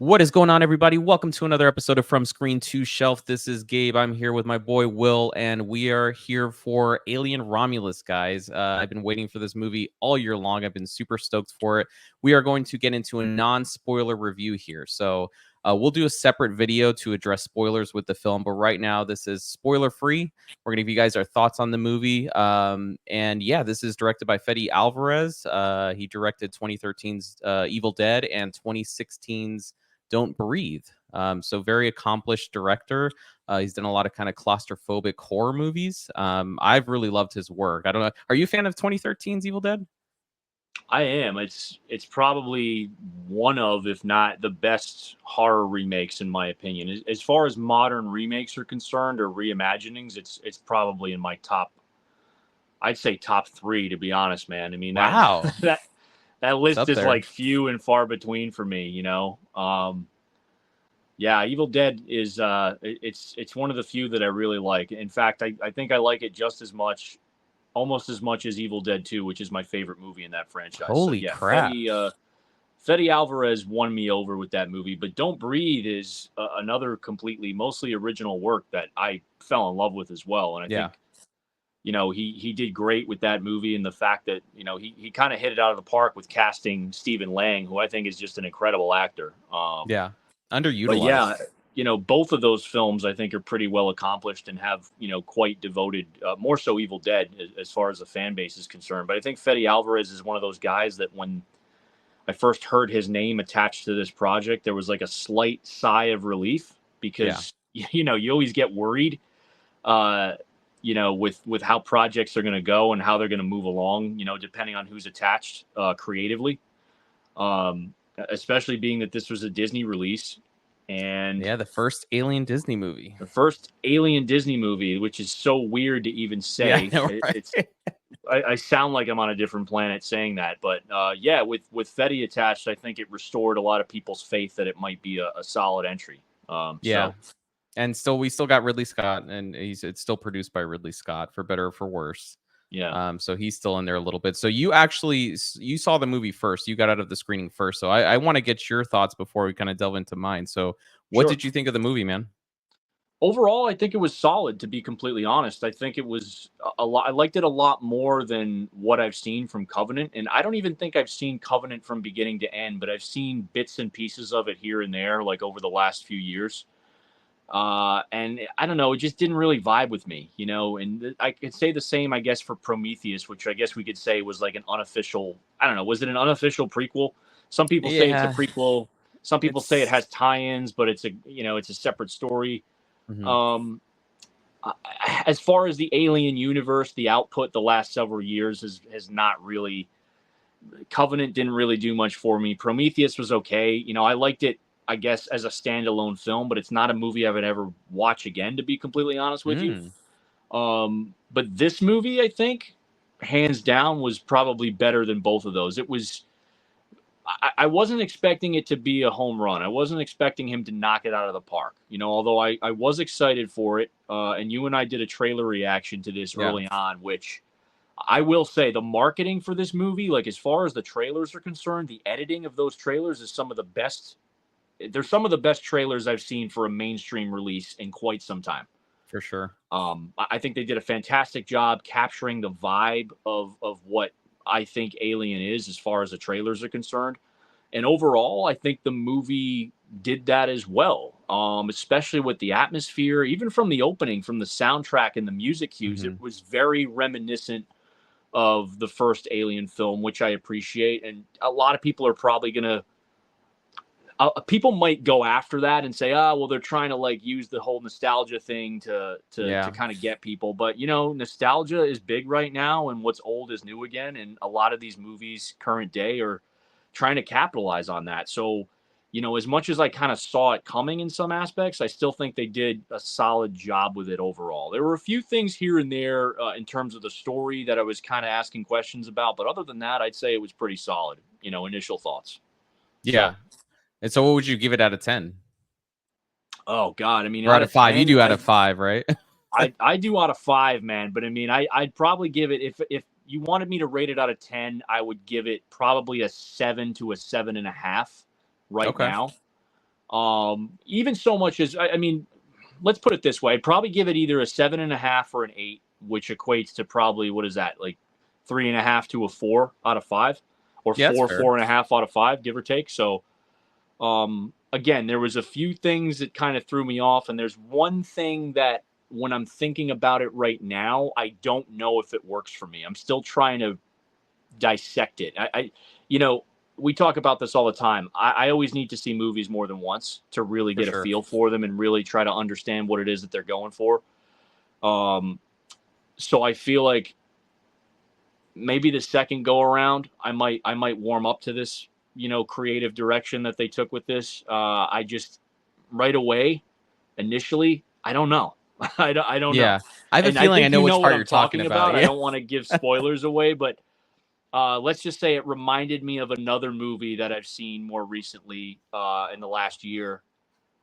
What is going on, everybody? Welcome to another episode of From Screen to Shelf. This is Gabe. I'm here with my boy Will, and we are here for Alien Romulus, guys. I've been waiting for this movie all year long. I've been super stoked for it. We are going to get into a non-spoiler review here. So we'll do a separate video to address spoilers with the film, but right now this is spoiler-free. We're going to give you guys our thoughts on the movie. And yeah, this is directed by Fede Alvarez. He directed 2013's Evil Dead and 2016's Don't Breathe. So very accomplished director. He's done a lot of kind of claustrophobic horror movies. I've really loved his work. I don't know. Are you a fan of 2013's Evil Dead? I am. It's probably one of, if not the best horror remakes in my opinion. As far as modern remakes are concerned or reimaginings, it's probably in my top. I'd say top three, to be honest, man. I mean Wow. that list is there. like few and far between for me. Yeah, Evil Dead is it's one of the few that I really like. In fact, I think I like it just as much, almost as much as Evil Dead 2, which is my favorite movie in that franchise. Holy crap. Fede Alvarez won me over with that movie, but Don't Breathe is another completely, mostly original work that I fell in love with as well. And I think, he did great with that movie, and the fact that, he kind of hit it out of the park with casting Stephen Lang, who I think is just an incredible actor. Underutilized. But yeah, both of those films I think are pretty well accomplished and have, quite devoted, more so Evil Dead as far as the fan base is concerned. But I think Fede Alvarez is one of those guys that when I first heard his name attached to this project, there was like a slight sigh of relief because, you always get worried, with how projects are going to go and how they're going to move along, depending on who's attached creatively. Especially being that this was a Disney release. And the first Alien Disney movie. The first Alien Disney movie, which is so weird to even say. Yeah, right. I sound like I'm on a different planet saying that. But with Fede attached, I think it restored a lot of people's faith that it might be a solid entry. And we still got Ridley Scott, and it's still produced by Ridley Scott, for better or for worse. Yeah. So he's still in there a little bit. So you saw the movie first. You got out of the screening first. So I want to get your thoughts before we kind of delve into mine. So what did you think of the movie, man? Overall, I think it was solid, to be completely honest. I think it was a lot. I liked it a lot more than what I've seen from Covenant. And I don't even think I've seen Covenant from beginning to end, but I've seen bits and pieces of it here and there, like over the last few years. And I don't know, it just didn't really vibe with me, and I could say the same, I guess, for Prometheus, which I guess we could say was like an unofficial, I don't know, was it an unofficial prequel? Some people say it's a prequel. Some people say it has tie-ins, but it's a separate story. Mm-hmm. As far as the Alien universe, the output the last several years has not really, Covenant didn't really do much for me. Prometheus was okay. I liked it, I guess, as a standalone film, but it's not a movie I would ever watch again, to be completely honest with you. But this movie, I think, hands down, was probably better than both of those. It was, I wasn't expecting it to be a home run. I wasn't expecting him to knock it out of the park, although I was excited for it. And you and I did a trailer reaction to this early on, which I will say the marketing for this movie, like as far as the trailers are concerned, the editing of those trailers is some of the best. They're some of the best trailers I've seen for a mainstream release in quite some time. For sure. I think they did a fantastic job capturing the vibe of what I think Alien is as far as the trailers are concerned. And overall, I think the movie did that as well, especially with the atmosphere, even from the opening, from the soundtrack and the music cues. It was very reminiscent of the first Alien film, which I appreciate. And a lot of people are probably going to, people might go after that and say, well, they're trying to like use the whole nostalgia thing to kind of get people. But, nostalgia is big right now, and what's old is new again. And a lot of these movies current day are trying to capitalize on that. So, as much as I kind of saw it coming in some aspects, I still think they did a solid job with it overall. There were a few things here and there in terms of the story that I was kind of asking questions about. But other than that, I'd say it was pretty solid, initial thoughts. Yeah. So, and so what would you give it out of 10? Oh, God. I mean, or out of 5. 10, you do out of 5, right? I do out of 5, man. But I mean, I'd probably give it, if you wanted me to rate it out of 10, I would give it probably a 7 to a 7.5 right now. Even so much as I mean, let's put it this way: I'd probably give it either a 7.5 or an 8, which equates to probably what is that, like 3.5 to a 4 out of 5, or Yeah, that's fair. 4.5 out of 5, give or take. So again, there was a few things that kind of threw me off, and there's one thing that when I'm thinking about it right now, I don't know if it works for me. I'm still trying to dissect it. You know, we talk about this all the time. I always need to see movies more than once to really For get a sure. feel for them and really try to understand what it is that they're going for. Um, so I feel like maybe the second go around, I might warm up to this, creative direction that they took with this. I just right away, initially, I don't know. I don't know. Yeah. I have a And I feeling I think know you which know what part I'm you're talking talking about. about. I Yeah. don't want to give spoilers away, but let's just say it reminded me of another movie that I've seen more recently in the last year,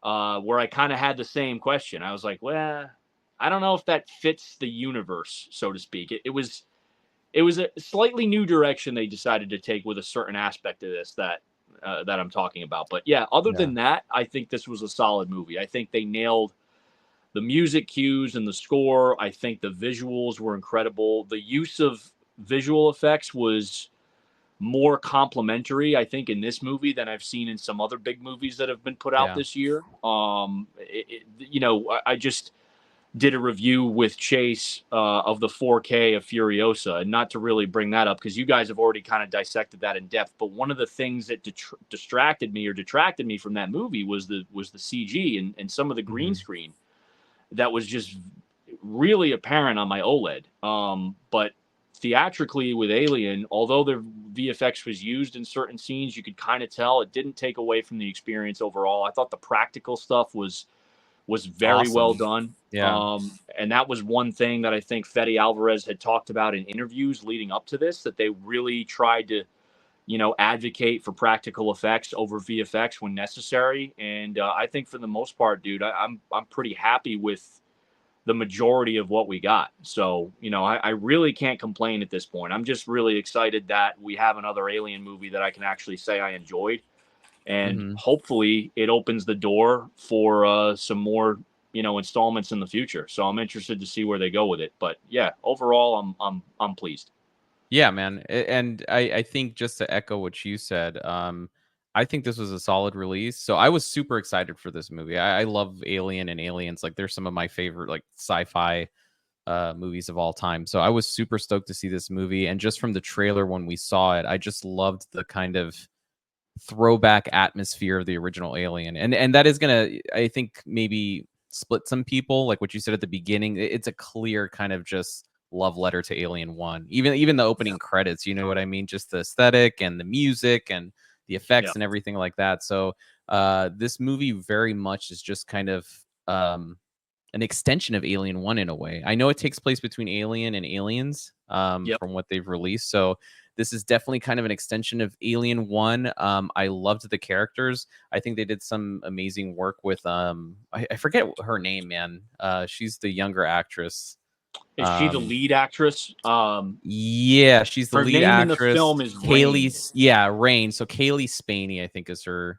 where I kind of had the same question. I was like, well, I don't know if that fits the universe, so to speak. It was a slightly new direction they decided to take with a certain aspect of this that I'm talking about. But yeah, other Yeah. than that, I think this was a solid movie. I think they nailed the music cues and the score. I think the visuals were incredible. The use of visual effects was more complimentary, I think, in this movie than I've seen in some other big movies that have been put out Yeah. this year. I just did a review with Chase of the 4K of Furiosa, and not to really bring that up because you guys have already kind of dissected that in depth. But one of the things that distracted me or detracted me from that movie was the CG and some of the green Mhm. screen that was just really apparent on my OLED. But theatrically with Alien, although the VFX was used in certain scenes, you could kind of tell it didn't take away from the experience overall. I thought the practical stuff was very well Awesome. done. Yeah. And that was one thing that I think Fede Alvarez had talked about in interviews leading up to this, that they really tried to, advocate for practical effects over VFX when necessary. And I think for the most part, dude, I'm pretty happy with the majority of what we got. So, I really can't complain at this point. I'm just really excited that we have another Alien movie that I can actually say I enjoyed, and Mhm. hopefully it opens the door for some more installments in the future. So I'm interested to see where they go with it. But yeah, overall, I'm pleased. Yeah, man. And I think just to echo what you said, I think this was a solid release. So I was super excited for this movie. I love Alien and Aliens. Like they're some of my favorite like sci-fi movies of all time. So I was super stoked to see this movie. And just from the trailer when we saw it, I just loved the kind of throwback atmosphere of the original Alien. And that is gonna, I think, maybe split some people. Like what you said at the beginning, it's a clear kind of just love letter to Alien One. Even the Yeah. opening credits, you know what I mean? Just the aesthetic and the music and the Yeah. effects and everything like that. So this movie very much is just kind of an extension of Alien One in a way. I know it takes place between Alien and Aliens, Yep. from what they've released. So this is definitely kind of an extension of Alien One. I loved the characters. I think they did some amazing work with I forget her name, man. She's the younger actress. Is she the Um, lead actress? yeah, she's the Her lead name in the actress. film is Kaylee, Rain. yeah, Rain. So Kaylee Spaney, I think, is her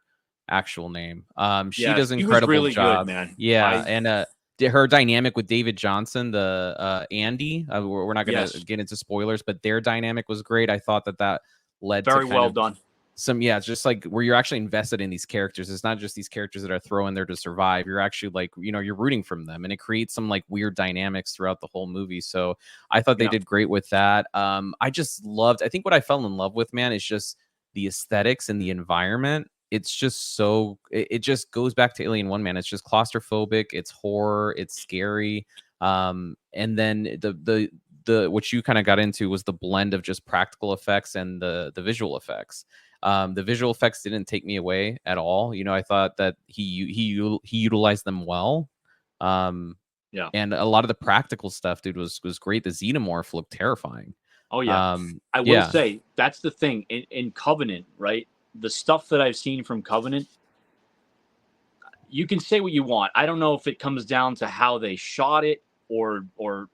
actual name. She Yeah, does an she was incredible really good, job. man. Yeah, I and her dynamic with David Johnson, the Andy. We're not gonna Yes, get into spoilers, but their dynamic was great. I thought that led to very kind well of done. yeah, it's just like where you're actually invested in these characters. It's not just these characters that are thrown there to survive. You're actually like, you're rooting from them, and it creates some like weird dynamics throughout the whole movie. So I thought they Yeah. did great with that. I just loved, I think what I fell in love with, man, is just the aesthetics and the environment. It's just so it just goes back to Alien One, man. It's just claustrophobic, it's horror, it's scary. And then the what you kind of got into was the blend of just practical effects and the visual effects. The visual effects didn't take me away at all. I thought that he utilized them well. Um, Yeah. and a lot of the practical stuff, dude, was great. The xenomorph looked terrifying. Oh yeah. I will Yeah. say that's the thing in Covenant, right? The stuff that I've seen from Covenant, you can say what you want. I don't know if it comes down to how they shot it, or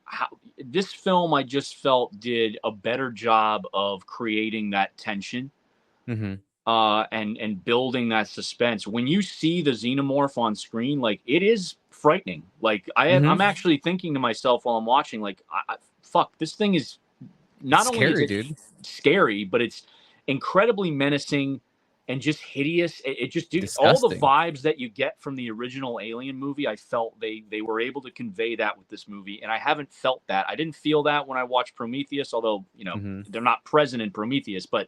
how this film I just felt did a better job of creating that tension. Hmm. and building that suspense. When you see the xenomorph on screen, like it is frightening. Like I'm Hmm. actually thinking to myself while I'm watching, like, fuck, this thing is It's not only is scary, it dude. scary, but it's incredibly menacing and just hideous. It just, dude, all the Disgusting. vibes that you get from the original Alien movie, I felt they were able to convey that with this movie, and I haven't felt that. I didn't feel that when I watched Prometheus, although Hmm. they're not present in Prometheus, but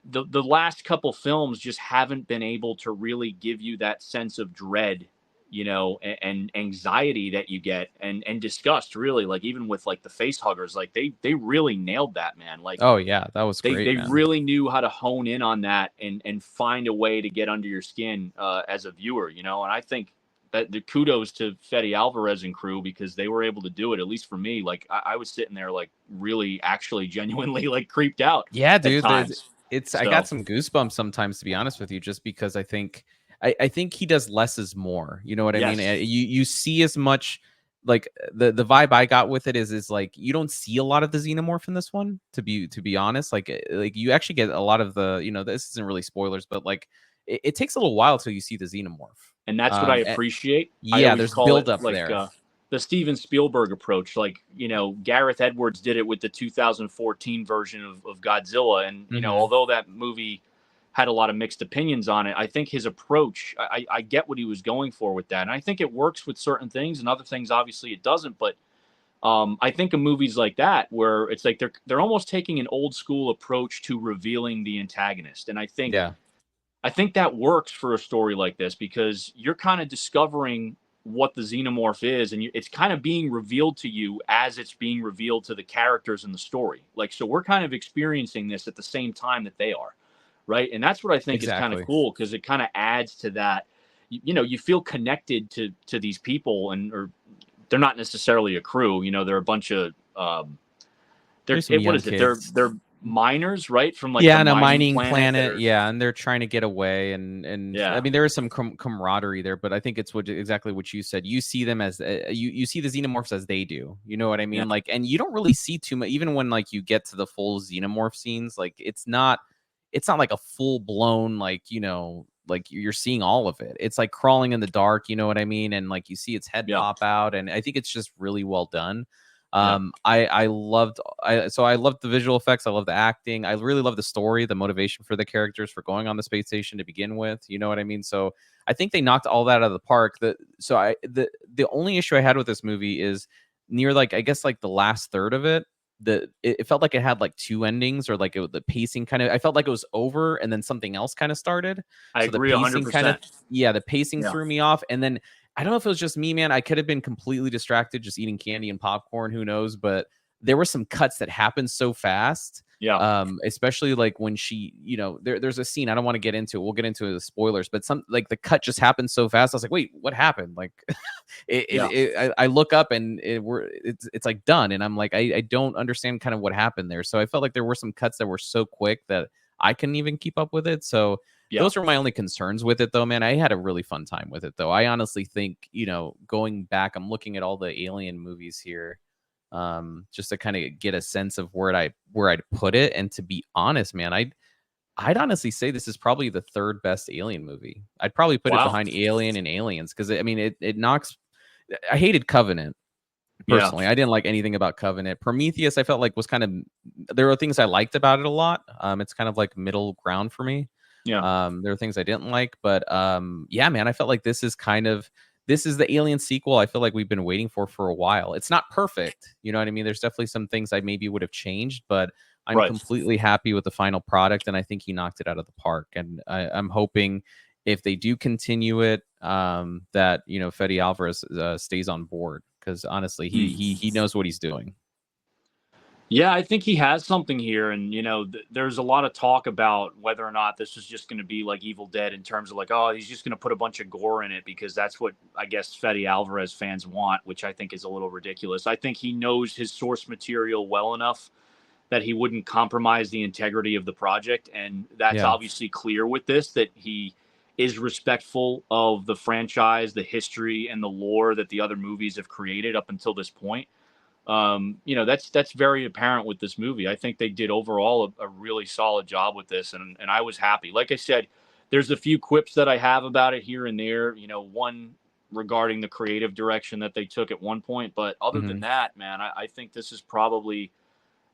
the last couple films just haven't been able to really give you that sense of dread, and anxiety that you get, and disgust, really, like even with like the face huggers, like they really nailed that, man. Like Oh yeah, that was they great, they man. really knew how to hone in on that and find a way to get under your skin as a viewer, and I think that the kudos to Fede Alvarez and crew, because they were able to do it, at least for me. Like I was sitting there like really actually genuinely like creeped out Yeah, at dude. times. It's I got So some goosebumps sometimes, to be honest with you, just because I think he does less is more. You know what I mean? yes, You see as much, like the vibe I got with it is like you don't see a lot of the xenomorph in this one. To be honest, like you actually get a lot of the, this isn't really spoilers, but like it takes a little while till you see the xenomorph. and that's what I Eh, appreciate. I yeah, always there's call build it up like there. the Steven Spielberg approach. Like, Gareth Edwards did it with the 2014 version of Godzilla. And, Hmm. although that movie had a lot of mixed opinions on it, I think his approach, I get what he was going for with that. And I think it works with certain things, and other things, obviously, it doesn't. But I think of movies like that where it's like they're almost taking an old school approach to revealing the antagonist. And Yeah, I think that works for a story like this, because you're kind of discovering what the xenomorph is, and it's kind of being revealed to you as it's being revealed to the characters in the story. Like, so we're kind of experiencing this at the same time that they are, right? And that's what I think is kind of exactly. cool, because it kind of adds to that. You feel connected to these people, and or they're not necessarily a crew. They're a bunch of There's some what young is it? kids. They're miners, right? From like the Yeah, in a mining mining planet that planet. are, Yeah, and they're trying to get away, and I yeah, mean there is some camaraderie there, but I think it's exactly what you said. You see them as you see the xenomorphs as they do. You know what I yeah, mean? Like, and you don't really see too much, even when like you get to the full xenomorph scenes. Like, it's not like a full blown, like, like you're seeing all of it. It's like crawling in the dark. You know what I mean? And like you see its head yeah, pop out, and I think it's just really well done. yeah. I loved the visual effects. I love the acting. I really love the story, the motivation for the characters for going on the space station to begin with. You know what I mean? So I think they knocked all that out of the park. The only issue I had with this movie is near, like, I guess like the last third of it. It felt like it had like two endings, or like the pacing kind of, I felt like it was over and then something else kind of started. I So the agree pacing kind of, 100%. yeah, the pacing Yeah. threw me off. And then I don't know if it was just me, man. I could have been completely distracted just eating candy and popcorn. Who knows? But there were some cuts that happened so fast. Yeah. Especially like when she, there's a scene. I don't want to get into it. We'll get into the spoilers, but some, like, the cut just happened so fast. I was like, wait, what happened? Like, Yeah. I look up and it's like done, and I'm like, I don't understand kind of what happened there. So I felt like there were some cuts that were so quick that I couldn't even keep up with it. So Yeah. those were my only concerns with it, though, man. I had a really fun time with it, though. I honestly think, going back, I'm looking at all the Alien movies here, just to kind of get a sense of where I'd put it. And to be honest, man, I'd honestly say this is probably the third best Alien movie. I'd probably put it Wow. behind Alien and Aliens, because I mean it knocks. I hated Covenant. Yeah. Personally, I didn't like anything about Covenant. Prometheus, I felt like was kind of, there were things I liked about it a lot. It's kind of like middle ground for me. Yeah. There are things I didn't like, but yeah, man, I felt like this is the Alien sequel I feel like we've been waiting for a while. It's not perfect, you know what I mean? There's definitely some things I maybe would have changed, but I'm Right. completely happy with the final product, and I think he knocked it out of the park. And I'm hoping if they do continue it, that Fede Alvarez stays on board, because honestly, Hmm. he knows what he's doing. Yeah, I think he has something here, and there's a lot of talk about whether or not this is just going to be like Evil Dead, in terms of like, oh, he's just going to put a bunch of gore in it because that's what I guess Fede Alvarez fans want, which I think is a little ridiculous. I think he knows his source material well enough that he wouldn't compromise the integrity of the project, and that's Yeah. obviously clear with this, that he is respectful of the franchise, the history, and the lore that the other movies have created up until this point. That's very apparent with this movie. I think they did overall a really solid job with this, and I was happy. Like I said, there's a few quips that I have about it here and there. One regarding the creative direction that they took at one point, but other than Hmm. that, man, I think this is probably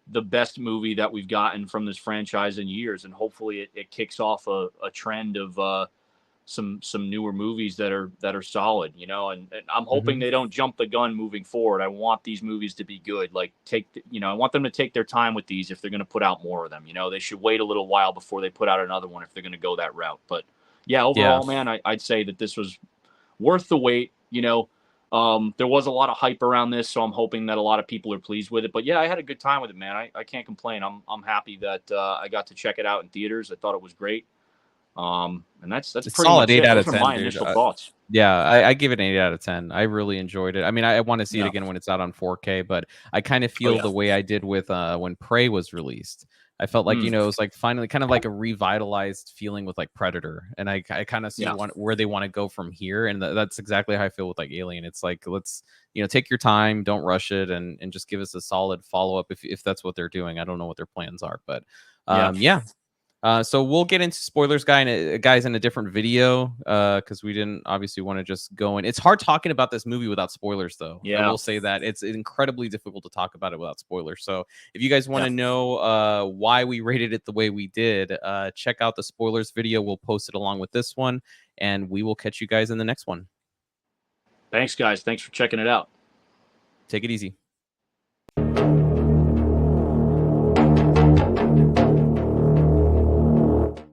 the best movie that we've gotten from this franchise in years, and hopefully it kicks off a trend of some newer movies that are solid, and I'm hoping Hmm. they don't jump the gun moving forward. I want these movies to be good. Like I want them to take their time with these if they're going to put out more of them. They should wait a little while before they put out another one if they're going to go that route. But yeah, Yeah. overall, man, I'd say that this was worth the wait. There was a lot of hype around this, so I'm hoping that a lot of people are pleased with it. But yeah, I had a good time with it, man. I can't complain. I'm happy that I got to check it out in theaters. I thought it was great. And that's It's pretty solid much 8 it. out Those of are 10, my dude. initial thoughts. Yeah, I give it an 8 out of 10. I really enjoyed it. I mean, I want to see it Yeah. again when it's out on 4K, but I kind of Oh feel yeah. the way I did with when Prey was released. I felt like, Mm, it was like finally kind of like a revitalized feeling with like Predator. And I kind of see yeah. where they want to go from here. And that's exactly how I feel with like Alien. It's like, let's, take your time, don't rush it, and just give us a solid follow up if that's what they're doing. I don't know what their plans are, but Yeah. yeah. So we'll get into spoilers, guys, in a different video, because we didn't obviously want to just go in. It's hard talking about this movie without spoilers, though. I Yeah. will say that it's incredibly difficult to talk about it without spoilers. So if you guys want Yeah. to know why we rated it the way we did, check out the spoilers video. We'll post it along with this one, and we will catch you guys in the next one. Thanks, guys. Thanks for checking it out. Take it easy.